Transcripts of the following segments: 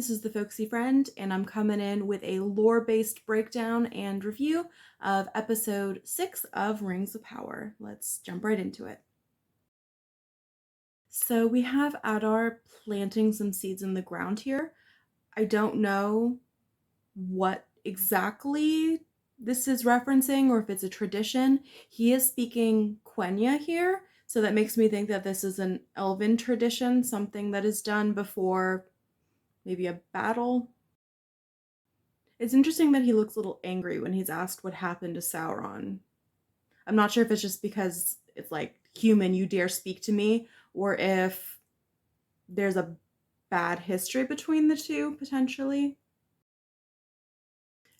this is the Folksy Friend, and I'm coming in with a lore-based breakdown and review of episode 6 of Rings of Power. Let's jump right into it. So we have Adar planting some seeds in the ground here. I don't know what exactly this is referencing or if it's a tradition. He is speaking Quenya here, so that makes me think that this is an elven tradition, something that is done before maybe a battle. It's interesting that he looks a little angry when he's asked what happened to Sauron. I'm not sure if it's just because it's like, human, you dare speak to me, or if there's a bad history between the two, potentially.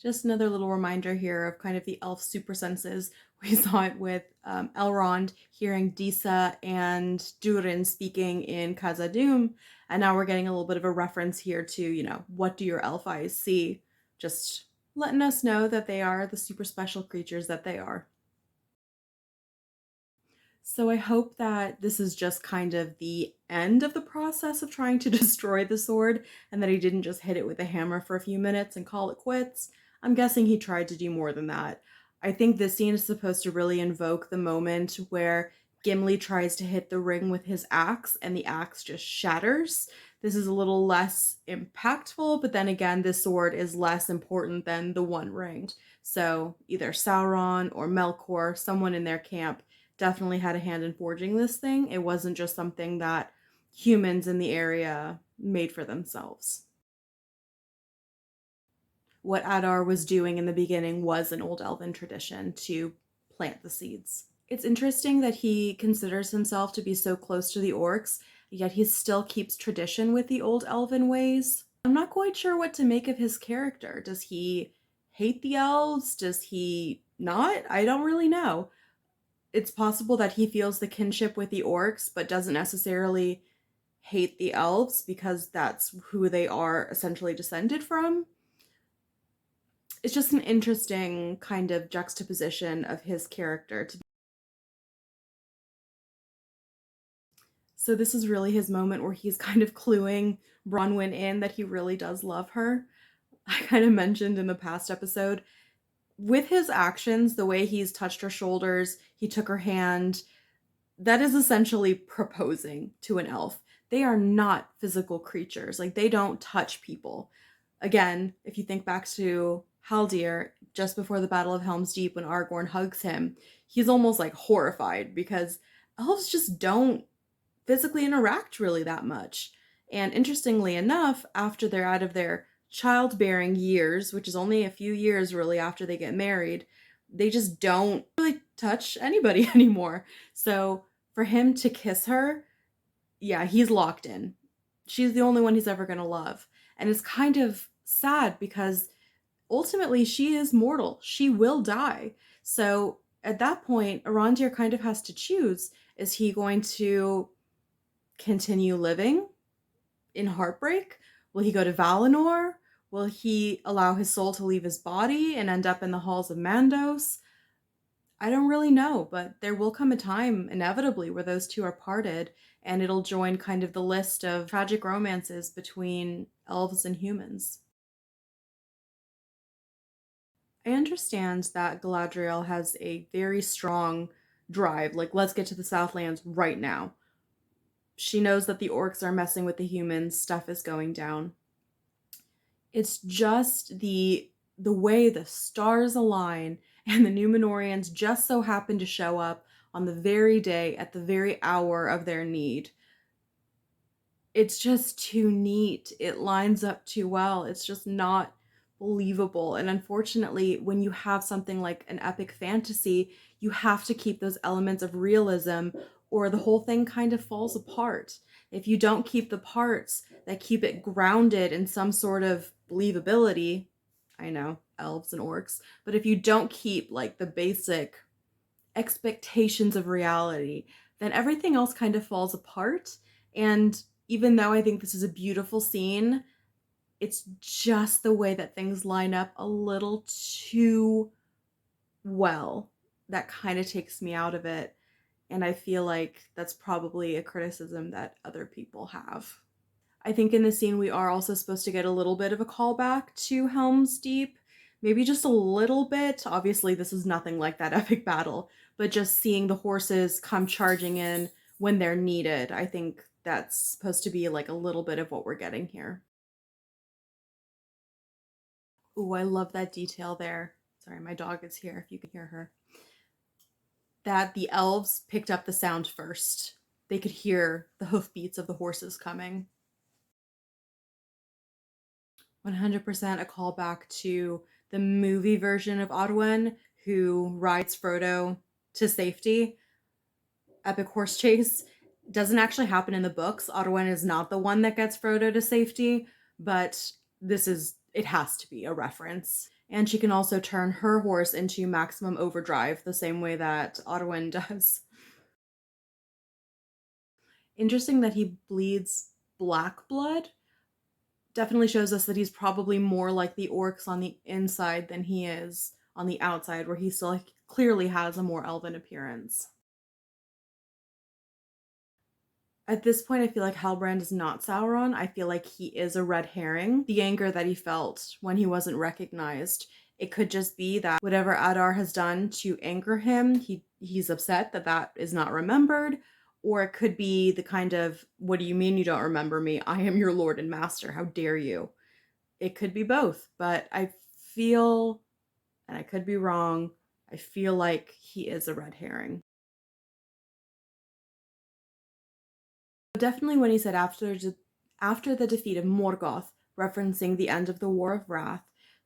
Just another little reminder here of kind of the elf super senses. We saw it with Elrond hearing Disa and Durin speaking in Khazad-dûm, and now we're getting a little bit of a reference here to, what do your elf eyes see? Just letting us know that they are the super special creatures that they are. So I hope that this is just kind of the end of the process of trying to destroy the sword, and that he didn't just hit it with a hammer for a few minutes and call it quits. I'm guessing he tried to do more than that. I think this scene is supposed to really invoke the moment where Gimli tries to hit the ring with his axe and the axe just shatters. This is a little less impactful, but then again, this sword is less important than the One Ring. So either Sauron or Melkor, someone in their camp, definitely had a hand in forging this thing. It wasn't just something that humans in the area made for themselves. What Adar was doing in the beginning was an old elven tradition to plant the seeds. It's interesting that he considers himself to be so close to the orcs, yet he still keeps tradition with the old elven ways. I'm not quite sure what to make of his character. Does he hate the elves? Does he not? I don't really know. It's possible that he feels the kinship with the orcs, but doesn't necessarily hate the elves because that's who they are essentially descended from. It's just an interesting kind of juxtaposition of his character. So this is really his moment where he's kind of cluing Bronwyn in that he really does love her. I kind of mentioned in the past episode, with his actions, the way he's touched her shoulders, he took her hand, that is essentially proposing to an elf. They are not physical creatures. Like, they don't touch people. Again, if you think back to Haldir, just before the Battle of Helm's Deep, when Aragorn hugs him, he's almost like horrified because elves just don't physically interact really that much. And interestingly enough, after they're out of their childbearing years, which is only a few years really after they get married, they just don't really touch anybody anymore. So for him to kiss her, yeah, he's locked in. She's the only one he's ever going to love. And it's kind of sad because ultimately she is mortal. She will die. So at that point, Arondir kind of has to choose. Is he going to continue living in heartbreak? Will he go to Valinor? Will he allow his soul to leave his body and end up in the halls of Mandos? I don't really know, but there will come a time, inevitably, where those two are parted, and it'll join kind of the list of tragic romances between elves and humans. I understand that Galadriel has a very strong drive, like, let's get to the Southlands right now. She knows that the orcs are messing with the humans, stuff is going down. It's just the way the stars align and the Numenorians just so happen to show up on the very day at the very hour of their need. It's just too neat. It lines up too well. It's just not believable. And unfortunately, when you have something like an epic fantasy, you have to keep those elements of realism or the whole thing kind of falls apart. If you don't keep the parts that keep it grounded in some sort of believability, I know, elves and orcs, but if you don't keep like the basic expectations of reality, then everything else kind of falls apart. And even though I think this is a beautiful scene, it's just the way that things line up a little too well that kind of takes me out of it. And I feel like that's probably a criticism that other people have. I think in this scene we are also supposed to get a little bit of a callback to Helm's Deep. Maybe just a little bit. Obviously, this is nothing like that epic battle, but just seeing the horses come charging in when they're needed. I think that's supposed to be like a little bit of what we're getting here. Ooh, I love that detail there. Sorry, my dog is here if you can hear her. That the elves picked up the sound first. They could hear the hoofbeats of the horses coming. 100% a callback to the movie version of Odwin, who rides Frodo to safety. Epic horse chase doesn't actually happen in the books. Odwin is not the one that gets Frodo to safety, but it has to be a reference. And she can also turn her horse into maximum overdrive the same way that Odwin does. Interesting that he bleeds black blood. Definitely shows us that he's probably more like the orcs on the inside than he is on the outside, where he still clearly has a more elven appearance. At this point, I feel like Halbrand is not Sauron. I feel like he is a red herring. The anger that he felt when he wasn't recognized, it could just be that whatever Adar has done to anger him, he's upset that that is not remembered. Or it could be the kind of, what do you mean you don't remember me? I am your lord and master. How dare you? It could be both, but I feel, and I could be wrong, I feel like he is a red herring. Definitely when he said after the defeat of Morgoth, referencing the end of the War of Wrath,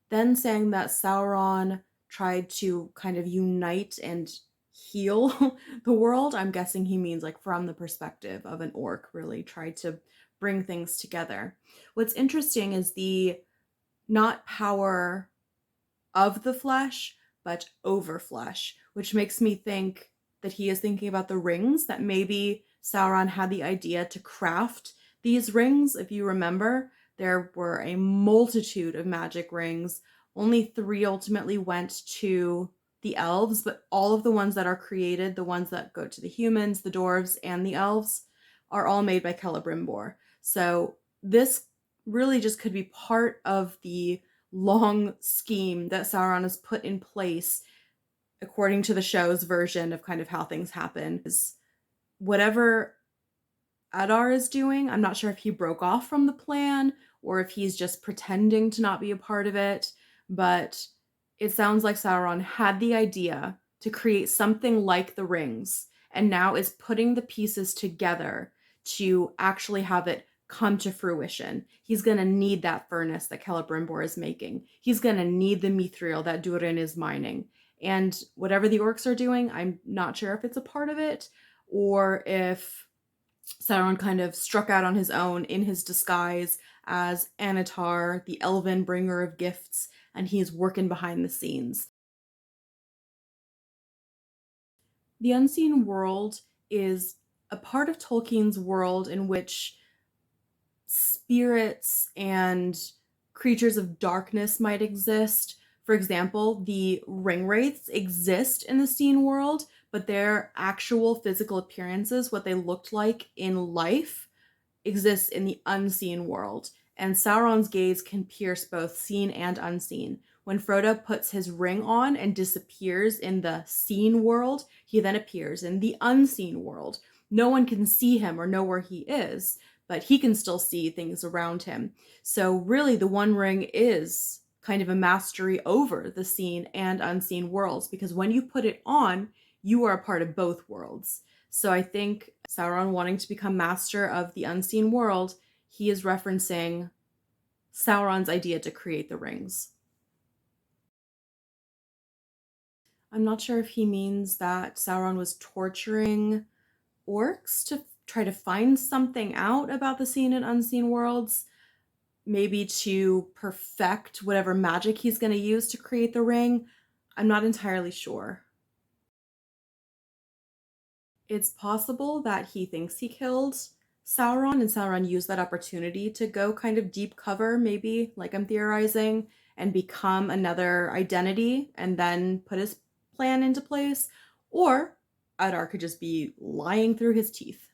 then saying that Sauron tried to kind of unite and heal the world, I'm guessing he means like from the perspective of an orc, really tried to bring things together. What's interesting is the not power of the flesh, but over flesh, which makes me think that he is thinking about the rings, that maybe Sauron had the idea to craft these rings. If you remember, there were a multitude of magic rings. Only 3 ultimately went to the elves, but all of the ones that are created, the ones that go to the humans, the dwarves, and the elves, are all made by Celebrimbor. So this really just could be part of the long scheme that Sauron has put in place, according to the show's version of kind of how things happen. Is whatever Adar is doing, I'm not sure if he broke off from the plan or if he's just pretending to not be a part of it, but it sounds like Sauron had the idea to create something like the rings and now is putting the pieces together to actually have it come to fruition. He's going to need that furnace that Celebrimbor is making. He's going to need the mithril that Durin is mining. And whatever the orcs are doing, I'm not sure if it's a part of it or if Sauron kind of struck out on his own in his disguise as Anatar, the elven bringer of gifts, and he's working behind the scenes. The unseen world is a part of Tolkien's world in which spirits and creatures of darkness might exist. For example, the ring wraiths exist in the seen world, but their actual physical appearances, what they looked like in life, exists in the unseen world. And Sauron's gaze can pierce both seen and unseen. When Frodo puts his ring on and disappears in the seen world, he then appears in the unseen world. No one can see him or know where he is, but he can still see things around him. So, really, the One Ring is kind of a mastery over the seen and unseen worlds because when you put it on, you are a part of both worlds. So, I think Sauron wanting to become master of the unseen world, he is referencing Sauron's idea to create the rings. I'm not sure if he means that Sauron was torturing orcs to try to find something out about the seen and unseen worlds, maybe to perfect whatever magic he's going to use to create the ring. I'm not entirely sure. It's possible that he thinks he killed Sauron and Sauron used that opportunity to go kind of deep cover, maybe, like I'm theorizing, and become another identity and then put his plan into place. Or Adar could just be lying through his teeth.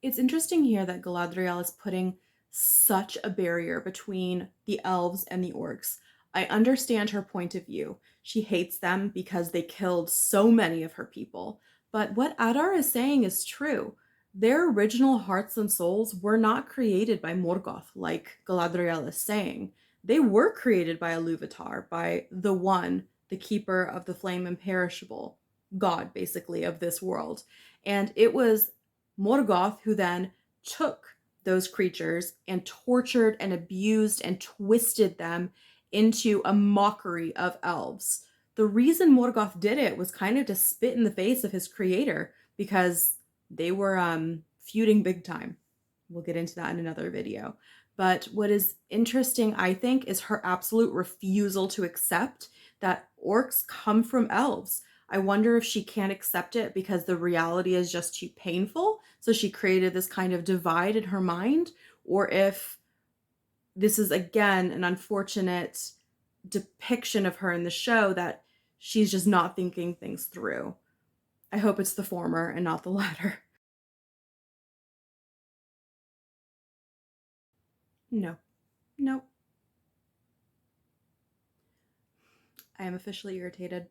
It's interesting here that Galadriel is putting such a barrier between the elves and the orcs. I understand her point of view. She hates them because they killed so many of her people. But what Adar is saying is true. Their original hearts and souls were not created by Morgoth, like Galadriel is saying. They were created by Iluvatar, by the One, the keeper of the flame imperishable, God, basically, of this world. And it was Morgoth, who then took those creatures and tortured and abused and twisted them into a mockery of elves. The reason Morgoth did it was kind of to spit in the face of his creator because they were feuding big time. We'll get into that in another video. But what is interesting, I think, is her absolute refusal to accept that orcs come from elves. I wonder if she can't accept it because the reality is just too painful. So she created this kind of divide in her mind, or if this is again an unfortunate depiction of her in the show that she's just not thinking things through. I hope it's the former and not the latter. No, no, I am officially irritated.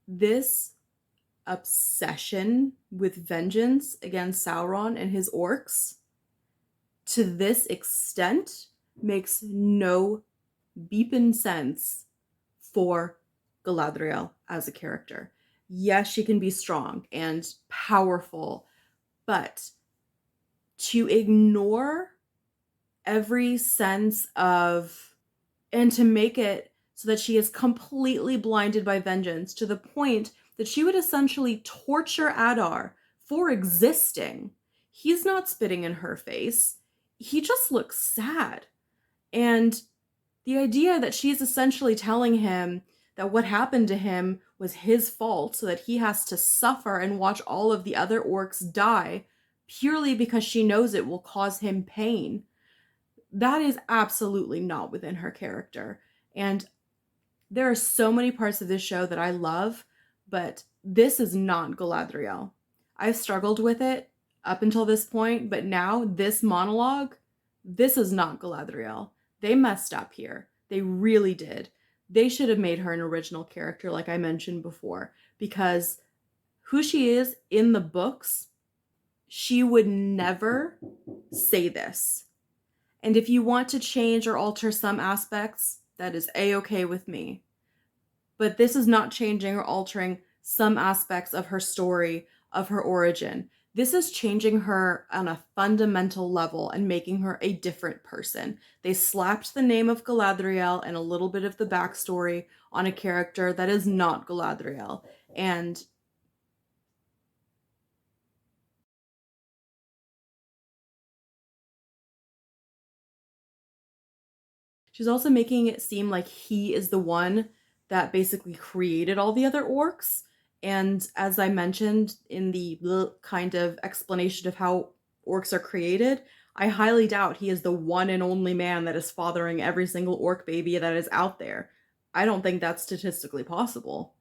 This obsession with vengeance against Sauron and his orcs to this extent makes no beepin' sense for Galadriel as a character. Yes, she can be strong and powerful, but to ignore every sense of, and to make it so that she is completely blinded by vengeance to the point that she would essentially torture Adar for existing. He's not spitting in her face. He just looks sad. And the idea that she's essentially telling him that what happened to him was his fault so that he has to suffer and watch all of the other orcs die purely because she knows it will cause him pain, that is absolutely not within her character. And there are so many parts of this show that I love, but this is not Galadriel. I've struggled with it up until this point, but now this monologue, this is not Galadriel. They messed up here. They really did. They should have made her an original character, like I mentioned before, because who she is in the books, she would never say this. And if you want to change or alter some aspects, that is a-okay with me. But this is not changing or altering some aspects of her story, of her origin. This is changing her on a fundamental level and making her a different person. They slapped the name of Galadriel and a little bit of the backstory on a character that is not Galadriel. And she's also making it seem like he is the one that basically created all the other orcs. And as I mentioned in the kind of explanation of how orcs are created, I highly doubt he is the one and only man that is fathering every single orc baby that is out there. I don't think that's statistically possible.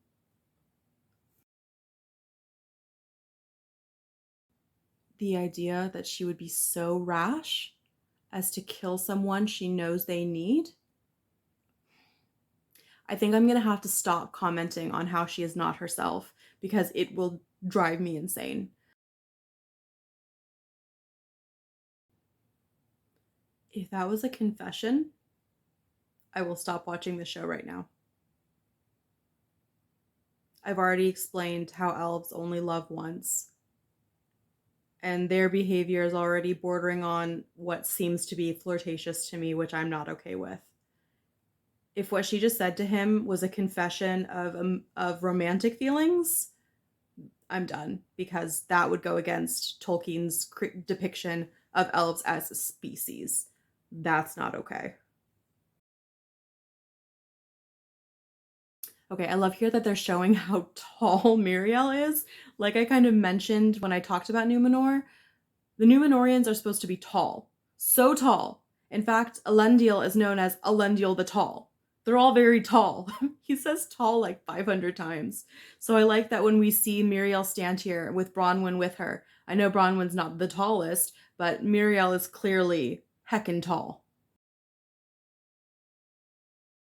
The idea that she would be so rash as to kill someone she knows they need, I think I'm going to have to stop commenting on how she is not herself because it will drive me insane. If that was a confession, I will stop watching the show right now. I've already explained how elves only love once, and their behavior is already bordering on what seems to be flirtatious to me, which I'm not okay with. If what she just said to him was a confession of romantic feelings, I'm done because that would go against Tolkien's depiction of elves as a species. That's not okay. Okay, I love here that they're showing how tall Miriel is. Like I kind of mentioned when I talked about Numenor, the Numenorians are supposed to be tall. So tall. In fact, Elendil is known as Elendil the Tall. They're all very tall. He says tall like 500 times. So I like that when we see Muriel stand here with Bronwyn with her. I know Bronwyn's not the tallest, but Muriel is clearly heckin' tall.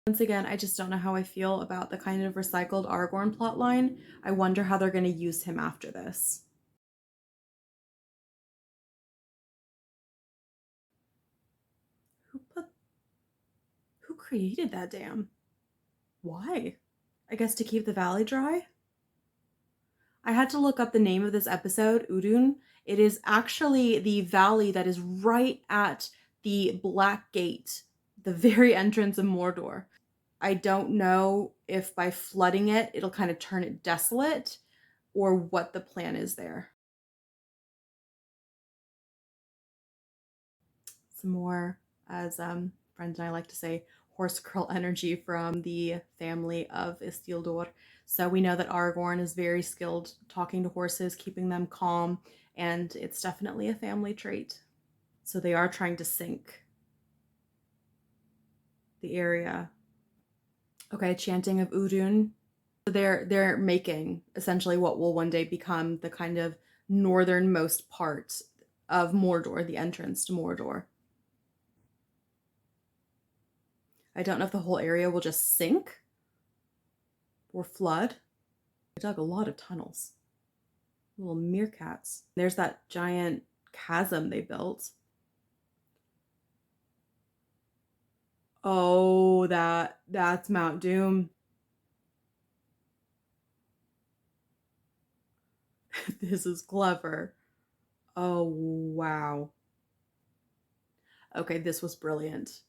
Once again, I just don't know how I feel about the kind of recycled Aragorn plotline. I wonder how they're going to use him after this. Who put who created that dam? Why? I guess to keep the valley dry? I had to look up the name of this episode, Udun. It is actually the valley that is right at the Black Gate, the very entrance of Mordor. I don't know if by flooding it, it'll kind of turn it desolate or what the plan is there. Some more, as friends and I like to say, horse curl energy from the family of Isildur. So we know that Aragorn is very skilled talking to horses, keeping them calm, and it's definitely a family trait. So they are trying to sink the area. Okay, chanting of Udun. They're making essentially what will one day become the kind of northernmost part of Mordor, the entrance to Mordor. I don't know if the whole area will just sink or flood. I dug a lot of tunnels. Little meerkats. There's that giant chasm they built. Oh, that's Mount Doom. This is clever. Oh, wow. Okay, this was brilliant.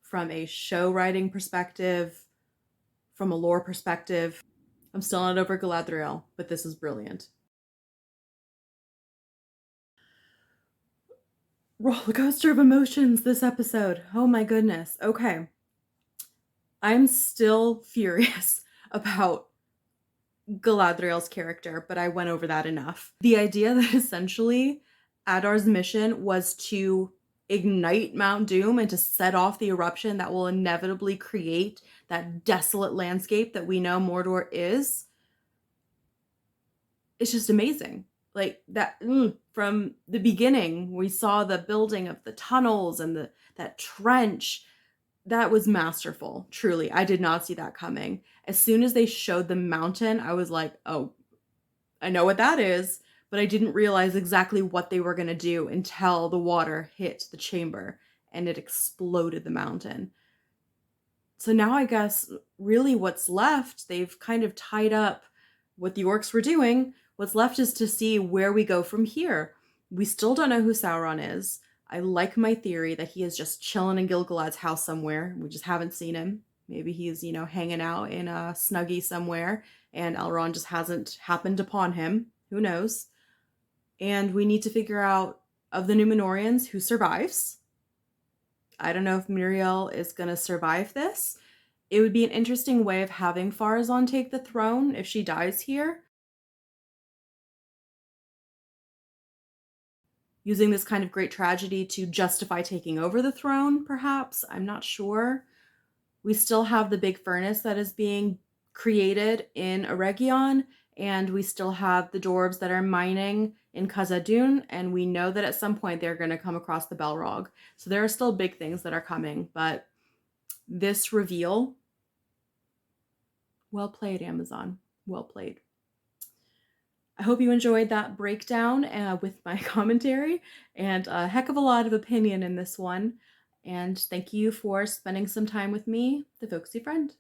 From a show writing perspective, from a lore perspective, I'm still not over Galadriel, but this is brilliant. Roller coaster of emotions this episode. Oh my goodness. Okay. I'm still furious about Galadriel's character, but I went over that enough. The idea that essentially Adar's mission was to ignite Mount Doom and to set off the eruption that will inevitably create that desolate landscape that we know Mordor is, it's just amazing. Like that from the beginning, we saw the building of the tunnels and that trench. That was masterful, truly. I did not see that coming. As soon as they showed the mountain, I was like, oh, I know what that is, but I didn't realize exactly what they were going to do until the water hit the chamber and it exploded the mountain. So now I guess really what's left, they've kind of tied up what the orcs were doing. What's left is to see where we go from here. We still don't know who Sauron is. I like my theory that he is just chilling in Gil-galad's house somewhere. We just haven't seen him. Maybe he's, hanging out in a snuggie somewhere and Elrond just hasn't happened upon him. Who knows? And we need to figure out, of the Númenóreans, who survives. I don't know if Muriel is going to survive this. It would be an interesting way of having Pharazôn take the throne if she dies here. Using this kind of great tragedy to justify taking over the throne, perhaps. I'm not sure. We still have the big furnace that is being created in Eregion, and we still have the dwarves that are mining in Khazad-dûm, and we know that at some point they're going to come across the Balrog. So there are still big things that are coming, but this reveal, well played, Amazon. Well played. I hope you enjoyed that breakdown with my commentary and a heck of a lot of opinion in this one. And thank you for spending some time with me, the folksy friend.